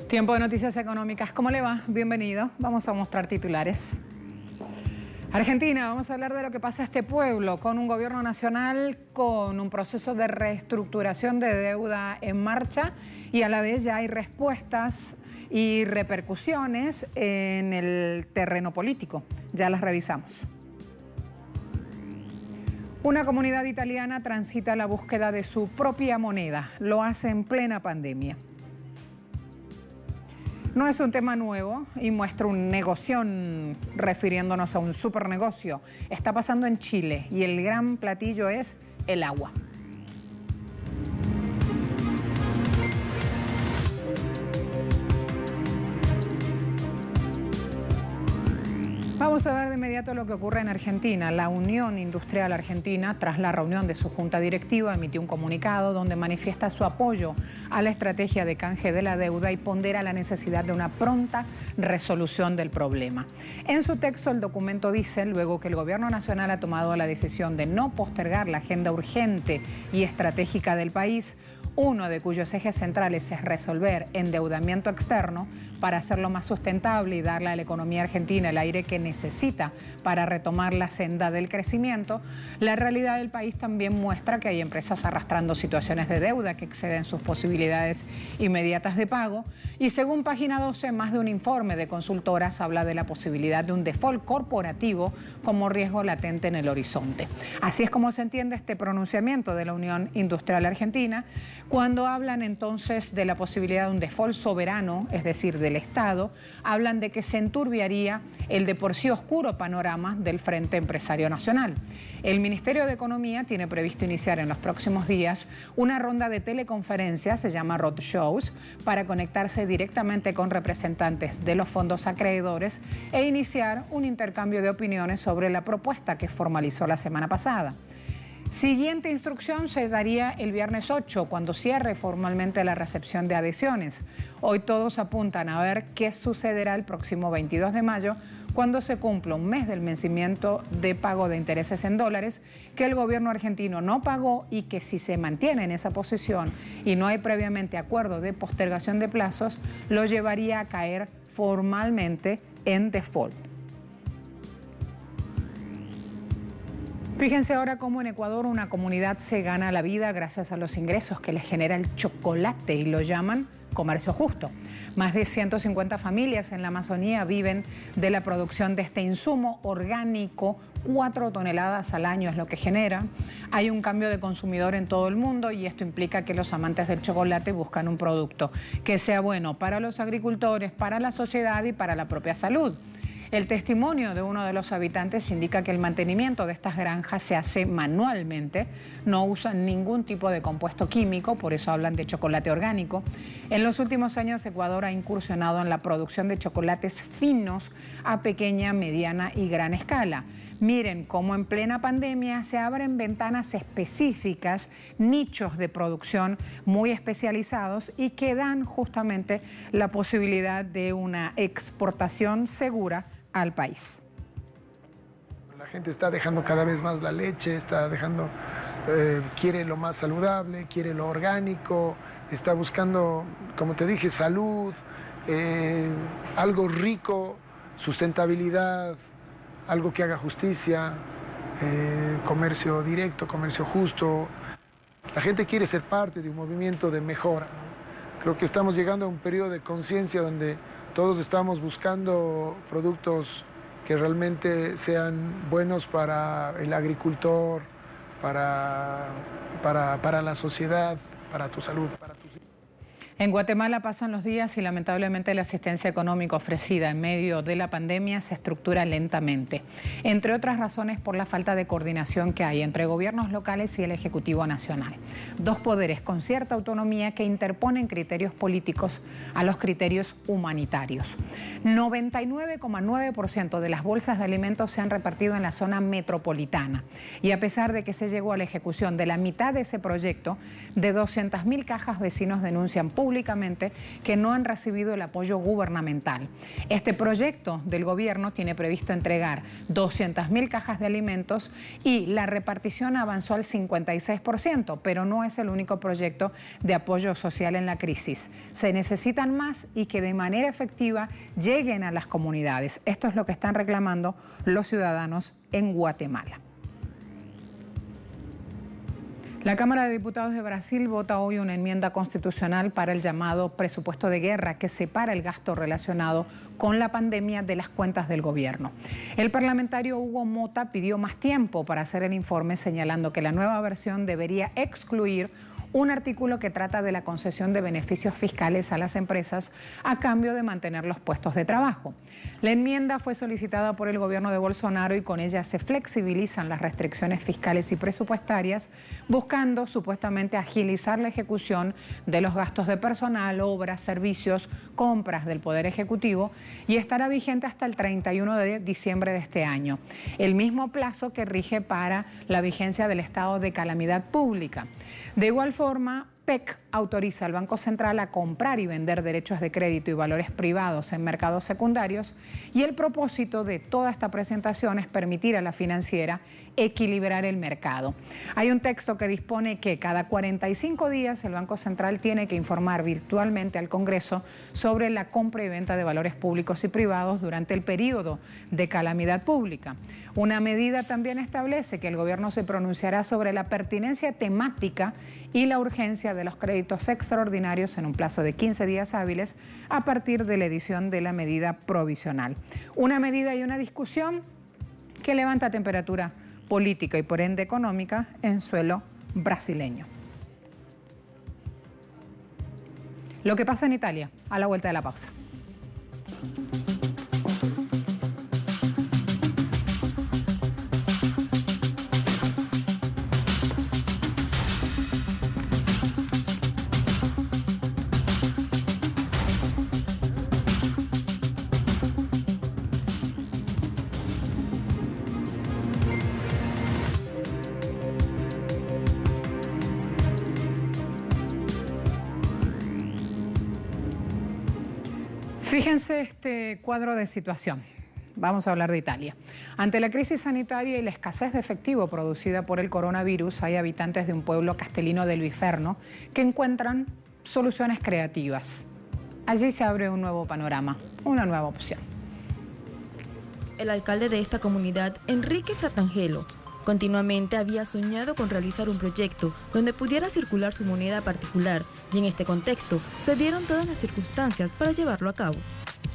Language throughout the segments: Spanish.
Tiempo de noticias económicas. ¿Cómo le va? Bienvenido. Vamos a mostrar titulares. Argentina, vamos a hablar de lo que pasa a este pueblo, con un gobierno nacional con un proceso de reestructuración de deuda en marcha y a la vez ya hay respuestas y repercusiones en el terreno político. Ya las revisamos. Una comunidad italiana transita la búsqueda de su propia moneda. Lo hace en plena pandemia. No es un tema nuevo y muestra un negoción refiriéndonos a un supernegocio. Está pasando en Chile y el gran platillo es el agua. Vamos a ver de inmediato lo que ocurre en Argentina. La Unión Industrial Argentina, tras la reunión de su junta directiva, emitió un comunicado donde manifiesta su apoyo a la estrategia de canje de la deuda y pondera la necesidad de una pronta resolución del problema. En su texto, el documento dice, luego que el Gobierno Nacional ha tomado la decisión de no postergar la agenda urgente y estratégica del país, uno de cuyos ejes centrales es resolver endeudamiento externo para hacerlo más sustentable y darle a la economía argentina el aire que necesita para retomar la senda del crecimiento, la realidad del país también muestra que hay empresas arrastrando situaciones de deuda que exceden sus posibilidades inmediatas de pago y según Página 12, más de un informe de consultoras habla de la posibilidad de un default corporativo como riesgo latente en el horizonte. Así es como se entiende este pronunciamiento de la Unión Industrial Argentina, cuando hablan entonces de la posibilidad de un default soberano, es decir, del Estado, hablan de que se enturbiaría el de por sí oscuro panorama del Frente Empresario Nacional. El Ministerio de Economía tiene previsto iniciar en los próximos días una ronda de teleconferencias, se llama roadshows, para conectarse directamente con representantes de los fondos acreedores e iniciar un intercambio de opiniones sobre la propuesta que formalizó la semana pasada. Siguiente instrucción se daría el viernes 8, cuando cierre formalmente la recepción de adhesiones. Hoy todos apuntan a ver qué sucederá el próximo 22 de mayo, cuando se cumpla un mes del vencimiento de pago de intereses en dólares, que el gobierno argentino no pagó y que si se mantiene en esa posición y no hay previamente acuerdo de postergación de plazos, lo llevaría a caer formalmente en default. Fíjense ahora cómo en Ecuador una comunidad se gana la vida gracias a los ingresos que les genera el chocolate y lo llaman comercio justo. Más de 150 familias en la Amazonía viven de la producción de este insumo orgánico. 4 toneladas al año es lo que genera. Hay un cambio de consumidor en todo el mundo y esto implica que los amantes del chocolate buscan un producto que sea bueno para los agricultores, para la sociedad y para la propia salud. El testimonio de uno de los habitantes indica que el mantenimiento de estas granjas se hace manualmente, no usan ningún tipo de compuesto químico, por eso hablan de chocolate orgánico. En los últimos años, Ecuador ha incursionado en la producción de chocolates finos a pequeña, mediana y gran escala. Miren cómo en plena pandemia se abren ventanas específicas, nichos de producción muy especializados y que dan justamente la posibilidad de una exportación segura al país. La gente está dejando cada vez más la leche, está dejando, quiere lo más saludable, quiere lo orgánico, está buscando, como te dije, salud, algo rico, sustentabilidad, algo que haga justicia, comercio directo, comercio justo. La gente quiere ser parte de un movimiento de mejora. Creo que estamos llegando a un periodo de conciencia donde todos estamos buscando productos que realmente sean buenos para el agricultor, para la sociedad, para tu salud, para tus hijos. En Guatemala pasan los días y lamentablemente la asistencia económica ofrecida en medio de la pandemia se estructura lentamente, entre otras razones por la falta de coordinación que hay entre gobiernos locales y el Ejecutivo Nacional. Dos poderes con cierta autonomía que interponen criterios políticos a los criterios humanitarios. 99,9% de las bolsas de alimentos se han repartido en la zona metropolitana y a pesar de que se llegó a la ejecución de la mitad de ese proyecto, de 200.000 cajas, vecinos denuncian públicamente públicamente que no han recibido el apoyo gubernamental. Este proyecto del gobierno tiene previsto entregar 200.000 cajas de alimentos y la repartición avanzó al 56%, pero no es el único proyecto de apoyo social en la crisis. Se necesitan más y que de manera efectiva lleguen a las comunidades. Esto es lo que están reclamando los ciudadanos en Guatemala. La Cámara de Diputados de Brasil vota hoy una enmienda constitucional para el llamado presupuesto de guerra que separa el gasto relacionado con la pandemia de las cuentas del gobierno. El parlamentario Hugo Mota pidió más tiempo para hacer el informe, señalando que la nueva versión debería excluir un artículo que trata de la concesión de beneficios fiscales a las empresas a cambio de mantener los puestos de trabajo. La enmienda fue solicitada por el gobierno de Bolsonaro y con ella se flexibilizan las restricciones fiscales y presupuestarias, buscando supuestamente agilizar la ejecución de los gastos de personal, obras, servicios, compras del Poder Ejecutivo, y estará vigente hasta el 31 de diciembre de este año, el mismo plazo que rige para la vigencia del estado de calamidad pública. De igual forma, PEC autoriza al Banco Central a comprar y vender derechos de crédito y valores privados en mercados secundarios, y el propósito de toda esta presentación es permitir a la financiera equilibrar el mercado. Hay un texto que dispone que cada 45 días el Banco Central tiene que informar virtualmente al Congreso sobre la compra y venta de valores públicos y privados durante el periodo de calamidad pública. Una medida también establece que el gobierno se pronunciará sobre la pertinencia temática y la urgencia de los créditos extraordinarios en un plazo de 15 días hábiles a partir de la edición de la medida provisional. Una medida y una discusión que levanta temperatura política y por ende económica en suelo brasileño. Lo que pasa en Italia, a la vuelta de la pausa. Fíjense este cuadro de situación. Vamos a hablar de Italia. Ante la crisis sanitaria y la escasez de efectivo producida por el coronavirus, hay habitantes de un pueblo castellino del Biferno que encuentran soluciones creativas. Allí se abre un nuevo panorama, una nueva opción. El alcalde de esta comunidad, Enrique Fratangelo, continuamente había soñado con realizar un proyecto donde pudiera circular su moneda particular, y en este contexto se dieron todas las circunstancias para llevarlo a cabo.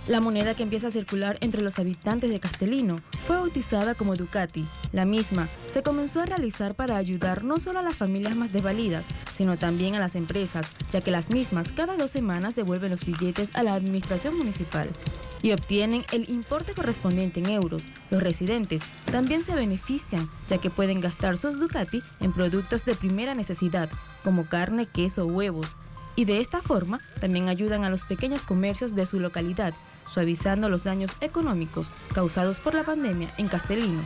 La moneda que empieza a circular entre los habitantes de Castellino fue bautizada como Ducati. La misma se comenzó a realizar para ayudar no solo a las familias más desvalidas, sino también a las empresas, ya que las mismas cada 2 semanas devuelven los billetes a la administración municipal y obtienen el importe correspondiente en euros. Los residentes también se benefician, ya que pueden gastar sus Ducati en productos de primera necesidad, como carne, queso, huevos. Y de esta forma también ayudan a los pequeños comercios de su localidad, suavizando los daños económicos causados por la pandemia en Castellino.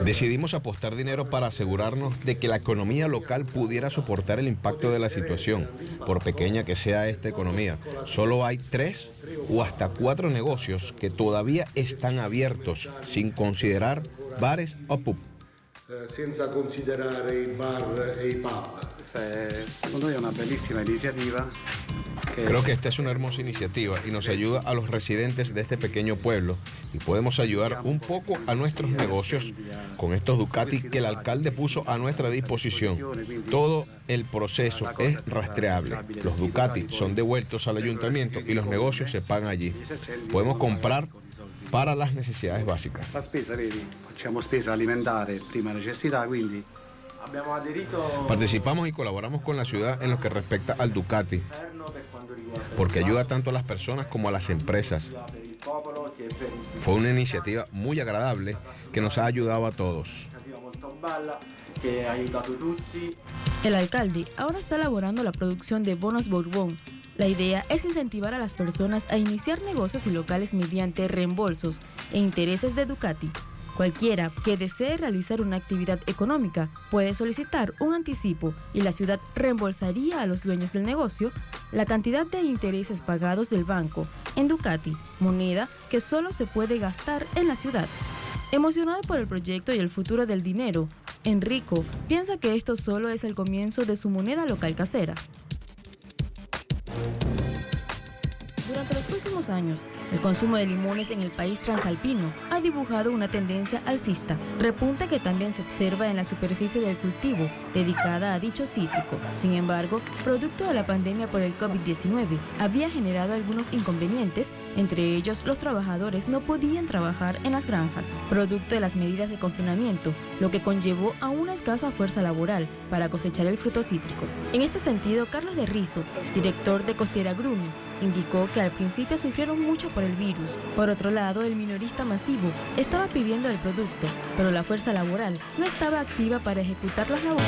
Decidimos apostar dinero para asegurarnos de que la economía local pudiera soportar el impacto de la situación, por pequeña que sea esta economía. Solo hay 3 o hasta 4 negocios que todavía están abiertos, sin considerar bares o pubs. Senza considerare i bar e i pub. Secondo me es una bellísima iniciativa. Creo que esta es una hermosa iniciativa y nos ayuda a los residentes de este pequeño pueblo, y podemos ayudar un poco a nuestros negocios con estos Ducati que el alcalde puso a nuestra disposición. Todo el proceso es rastreable. Los Ducati son devueltos al ayuntamiento y los negocios se pagan allí. Podemos comprar para las necesidades básicas. Facciamo spesa alimentare, prima necessità, quindi participamos y colaboramos con la ciudad en lo que respecta al Ducati, porque ayuda tanto a las personas como a las empresas. Fue una iniciativa muy agradable que nos ha ayudado a todos. El alcalde ahora está elaborando la producción de bonos Bourbon. La idea es incentivar a las personas a iniciar negocios y locales mediante reembolsos e intereses de Ducati. Cualquiera que desee realizar una actividad económica puede solicitar un anticipo y la ciudad reembolsaría a los dueños del negocio la cantidad de intereses pagados del banco en Ducati, moneda que solo se puede gastar en la ciudad. Emocionado por el proyecto y el futuro del dinero, Enrico piensa que esto solo es el comienzo de su moneda local casera. Durante los últimos años, el consumo de limones en el país transalpino ha dibujado una tendencia alcista, repunte que también se observa en la superficie del cultivo dedicada a dicho cítrico. Sin embargo, producto de la pandemia por el COVID-19, había generado algunos inconvenientes, entre ellos los trabajadores no podían trabajar en las granjas, producto de las medidas de confinamiento, lo que conllevó a una escasa fuerza laboral para cosechar el fruto cítrico. En este sentido, Carlos de Rizo, director de Costiera Grumi, indicó que al principio sufrieron mucho por el virus. Por otro lado, el minorista masivo estaba pidiendo el producto, pero la fuerza laboral no estaba activa para ejecutar las labores.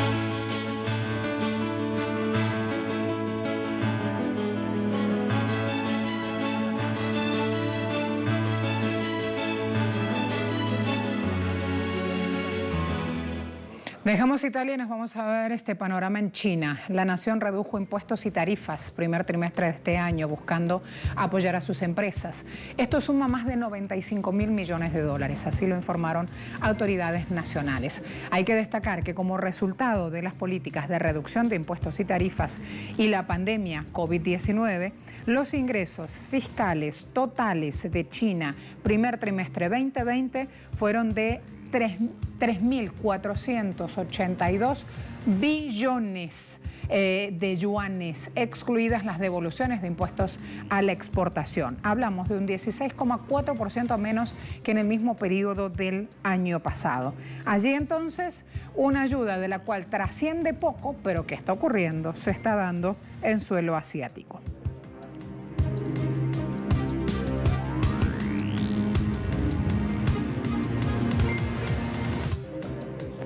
Dejamos Italia y nos vamos a ver este panorama en China. La nación redujo impuestos y tarifas primer trimestre de este año buscando apoyar a sus empresas. Esto suma más de 95.000 millones de dólares, así lo informaron autoridades nacionales. Hay que destacar que como resultado de las políticas de reducción de impuestos y tarifas y la pandemia COVID-19, los ingresos fiscales totales de China primer trimestre 2020 fueron de 3.482 billones de yuanes, excluidas las devoluciones de impuestos a la exportación. Hablamos de un 16,4% menos que en el mismo periodo del año pasado. Allí entonces una ayuda de la cual trasciende poco, pero que está ocurriendo, se está dando en suelo asiático.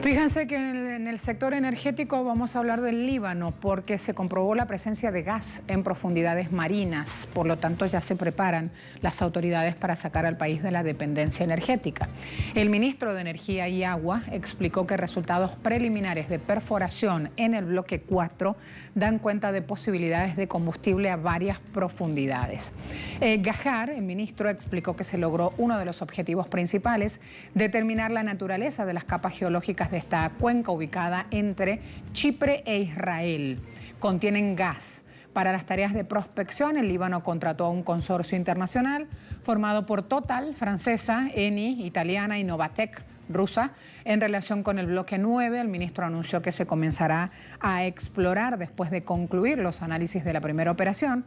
Fíjense que en el sector energético vamos a hablar del Líbano porque se comprobó la presencia de gas en profundidades marinas. Por lo tanto, ya se preparan las autoridades para sacar al país de la dependencia energética. El ministro de Energía y Agua explicó que resultados preliminares de perforación en el bloque 4 dan cuenta de posibilidades de combustible a varias profundidades. Gajar, el ministro, explicó que se logró uno de los objetivos principales, determinar la naturaleza de las capas geológicas de esta cuenca ubicada entre Chipre e Israel. Contienen gas. Para las tareas de prospección, el Líbano contrató a un consorcio internacional formado por Total, francesa, Eni, italiana y Novatek, rusa. En relación con el bloque 9, el ministro anunció que se comenzará a explorar, después de concluir los análisis de la primera operación,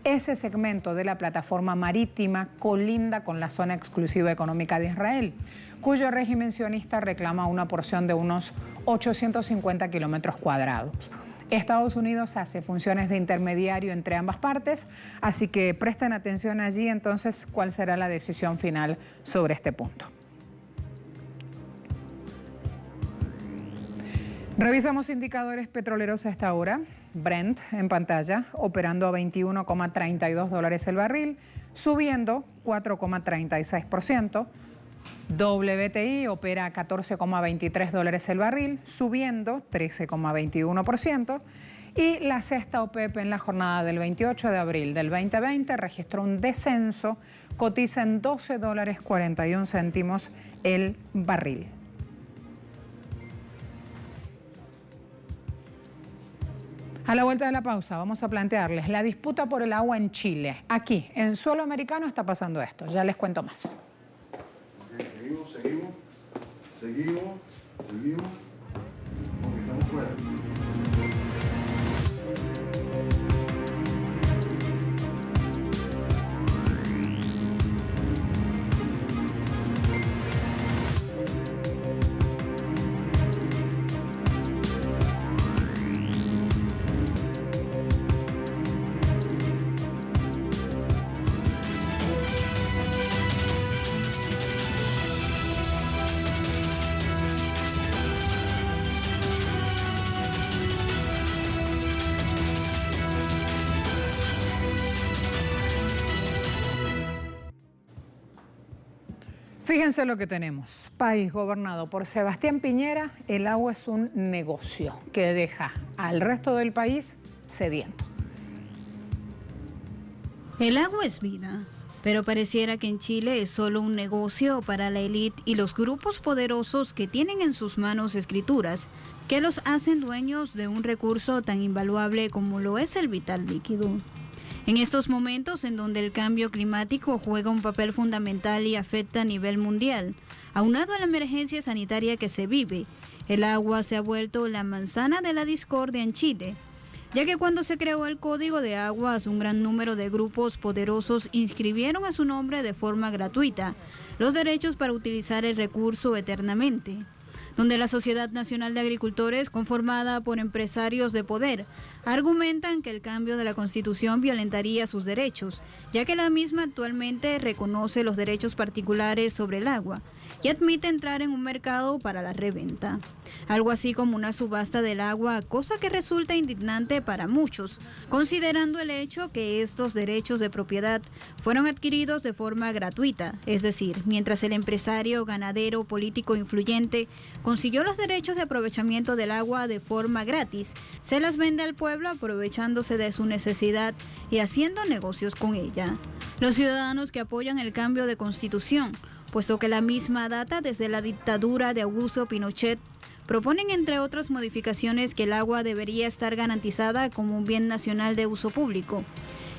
ese segmento de la plataforma marítima colinda con la zona exclusiva económica de Israel, cuyo régimen sionista reclama una porción de unos 850 kilómetros cuadrados. Estados Unidos hace funciones de intermediario entre ambas partes, así que presten atención allí entonces cuál será la decisión final sobre este punto. Revisamos indicadores petroleros a esta hora. Brent en pantalla, operando a $21,32 el barril, subiendo 4,36%. WTI opera a $14,23 el barril, subiendo 13,21%. Y la cesta OPEP en la jornada del 28 de abril del 2020 registró un descenso, cotiza en $12.41 el barril. A la vuelta de la pausa vamos a plantearles la disputa por el agua en Chile. Aquí, en suelo americano, está pasando esto. Ya les cuento más. Seguimos. Porque estamos fuera. Fíjense lo que tenemos. País gobernado por Sebastián Piñera, el agua es un negocio que deja al resto del país sediento. El agua es vida, pero pareciera que en Chile es solo un negocio para la élite y los grupos poderosos que tienen en sus manos escrituras que los hacen dueños de un recurso tan invaluable como lo es el vital líquido. En estos momentos en donde el cambio climático juega un papel fundamental y afecta a nivel mundial, aunado a la emergencia sanitaria que se vive, el agua se ha vuelto la manzana de la discordia en Chile, ya que cuando se creó el Código de Aguas, un gran número de grupos poderosos inscribieron a su nombre de forma gratuita los derechos para utilizar el recurso eternamente, donde la Sociedad Nacional de Agricultores, conformada por empresarios de poder, argumentan que el cambio de la Constitución violentaría sus derechos, ya que la misma actualmente reconoce los derechos particulares sobre el agua y admite entrar en un mercado para la reventa. Algo así como una subasta del agua, cosa que resulta indignante para muchos, considerando el hecho que estos derechos de propiedad fueron adquiridos de forma gratuita, es decir, mientras el empresario, ganadero, político influyente consiguió los derechos de aprovechamiento del agua de forma gratis, se las vende al pueblo aprovechándose de su necesidad y haciendo negocios con ella. Los ciudadanos que apoyan el cambio de constitución, puesto que la misma data desde la dictadura de Augusto Pinochet, proponen entre otras modificaciones que el agua debería estar garantizada como un bien nacional de uso público.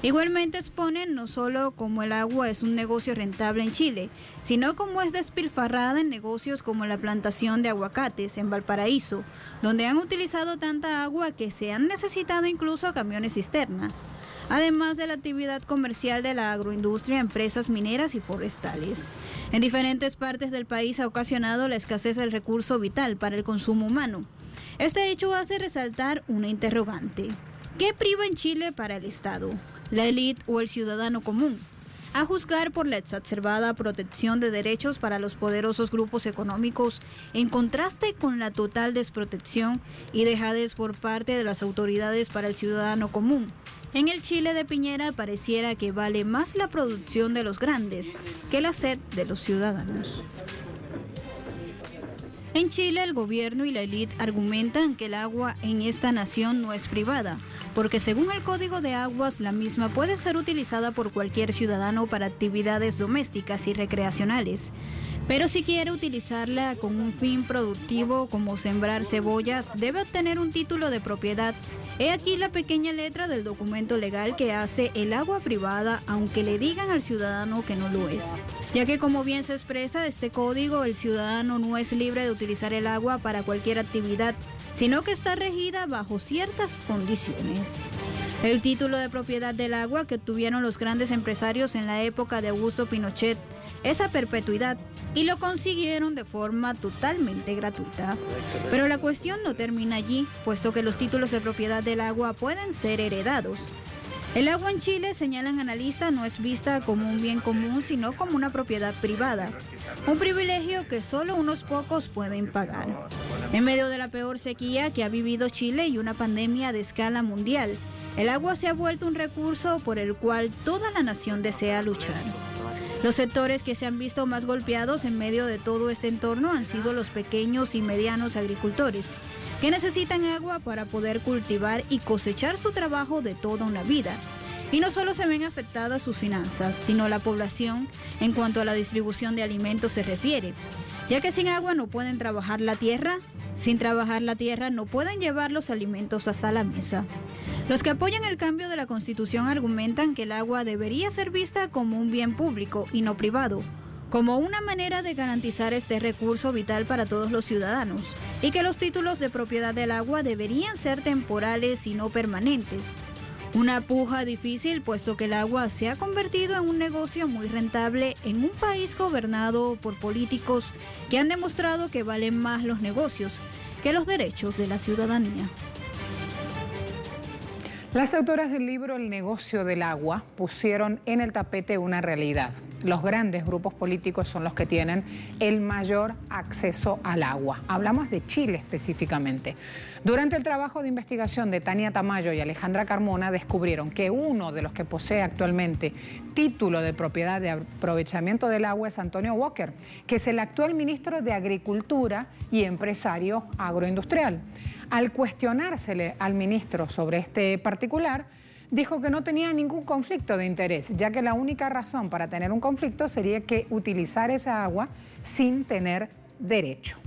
Igualmente exponen no solo cómo el agua es un negocio rentable en Chile, sino cómo es despilfarrada en negocios como la plantación de aguacates en Valparaíso, donde han utilizado tanta agua que se han necesitado incluso camiones cisterna, además de la actividad comercial de la agroindustria, empresas mineras y forestales. En diferentes partes del país ha ocasionado la escasez del recurso vital para el consumo humano. Este hecho hace resaltar una interrogante. ¿Qué priva en Chile para el Estado, la élite o el ciudadano común? A juzgar por la exacerbada protección de derechos para los poderosos grupos económicos, en contraste con la total desprotección y dejadez por parte de las autoridades para el ciudadano común. En el Chile de Piñera pareciera que vale más la producción de los grandes que la sed de los ciudadanos. En Chile, el gobierno y la élite argumentan que el agua en esta nación no es privada, porque según el Código de Aguas, la misma puede ser utilizada por cualquier ciudadano para actividades domésticas y recreacionales. Pero si quiere utilizarla con un fin productivo como sembrar cebollas, debe obtener un título de propiedad. He aquí la pequeña letra del documento legal que hace el agua privada, aunque le digan al ciudadano que no lo es. Ya que como bien se expresa este código, el ciudadano no es libre de utilizar el agua para cualquier actividad, sino que está regida bajo ciertas condiciones. El título de propiedad del agua que obtuvieron los grandes empresarios en la época de Augusto Pinochet es a perpetuidad, y lo consiguieron de forma totalmente gratuita. Pero la cuestión no termina allí, puesto que los títulos de propiedad del agua pueden ser heredados. El agua en Chile, señalan analistas, no es vista como un bien común, sino como una propiedad privada, un privilegio que solo unos pocos pueden pagar. En medio de la peor sequía que ha vivido Chile y una pandemia de escala mundial, el agua se ha vuelto un recurso por el cual toda la nación desea luchar. Los sectores que se han visto más golpeados en medio de todo este entorno han sido los pequeños y medianos agricultores, que necesitan agua para poder cultivar y cosechar su trabajo de toda una vida. Y no solo se ven afectadas sus finanzas, sino la población en cuanto a la distribución de alimentos se refiere, ya que sin agua no pueden trabajar la tierra, sin trabajar la tierra no pueden llevar los alimentos hasta la mesa. Los que apoyan el cambio de la Constitución argumentan que el agua debería ser vista como un bien público y no privado, como una manera de garantizar este recurso vital para todos los ciudadanos, y que los títulos de propiedad del agua deberían ser temporales y no permanentes. Una puja difícil, puesto que el agua se ha convertido en un negocio muy rentable en un país gobernado por políticos que han demostrado que valen más los negocios que los derechos de la ciudadanía. Las autoras del libro El negocio del agua pusieron en el tapete una realidad. Los grandes grupos políticos son los que tienen el mayor acceso al agua. Hablamos de Chile específicamente. Durante el trabajo de investigación de Tania Tamayo y Alejandra Carmona descubrieron que uno de los que posee actualmente título de propiedad de aprovechamiento del agua es Antonio Walker, que es el actual ministro de Agricultura y empresario agroindustrial. Al cuestionársele al ministro sobre este particular, dijo que no tenía ningún conflicto de interés, ya que la única razón para tener un conflicto sería que utilizar esa agua sin tener derecho.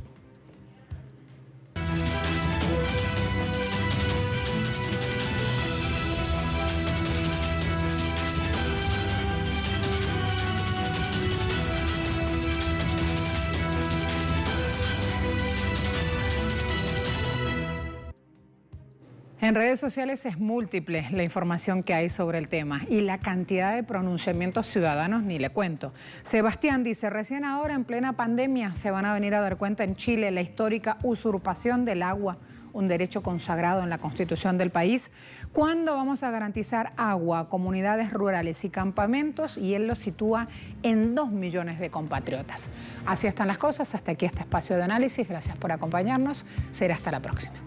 En redes sociales es múltiple la información que hay sobre el tema y la cantidad de pronunciamientos ciudadanos ni le cuento. Sebastián dice, recién ahora en plena pandemia se van a venir a dar cuenta en Chile la histórica usurpación del agua, un derecho consagrado en la Constitución del país. ¿Cuándo vamos a garantizar agua a comunidades rurales y campamentos? Y él lo sitúa en 2 millones de compatriotas. Así están las cosas. Hasta aquí este espacio de análisis. Gracias por acompañarnos. Será hasta la próxima.